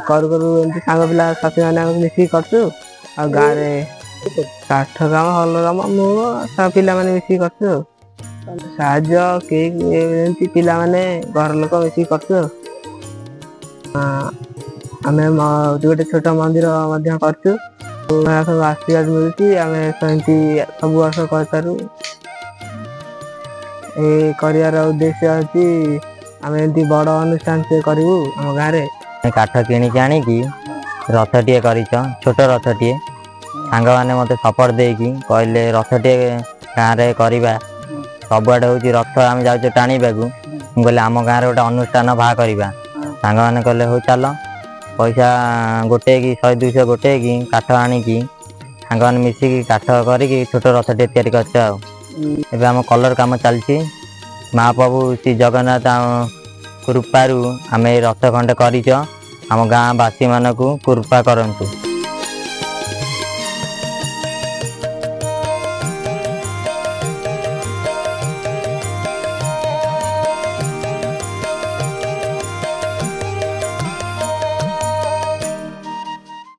करू करू एमती सांग पिला साथी मैंने मिसिक करछु आ गाँव रे काठ काम हल काम मु पिला माने मिसिक करछु साहाଯ୍य के एमती पिला माने घर लोक मिसिक करछु आमे गोटे छोट मंदिर मध्य करछु सब आशीर्वाद मिलुची आमे सेमती सब वर्ष करतारू ए करियर उद्देश्य अछि आमे एमती बड़ अनुष्ठान से करू हम गाँव रे काठ किणिकी आनिकी रथटीए करिछ छोट रथटीए सांग मैंने मत सपोर्ट देकी कहले रथटीए गाँव रे करवा सबुआडे हूँ रथ आम जाऊे टाणीबा को कहले आम गाँव गोटे अनुष्ठान बाहा करवा सांग मैंने कहले हूँ चल पैसा गोटे कि 100-200 गोटे कि काठ आनिकी सांग मैंने मिसिकी काठ करिकी छोट रथटीए तैयारी कर आम कलर काम चलती महाप्रभु श्री जगन्नाथ कृपारू आम रथ खंडे कर आम गाँववासी मानक कृपा करंतु।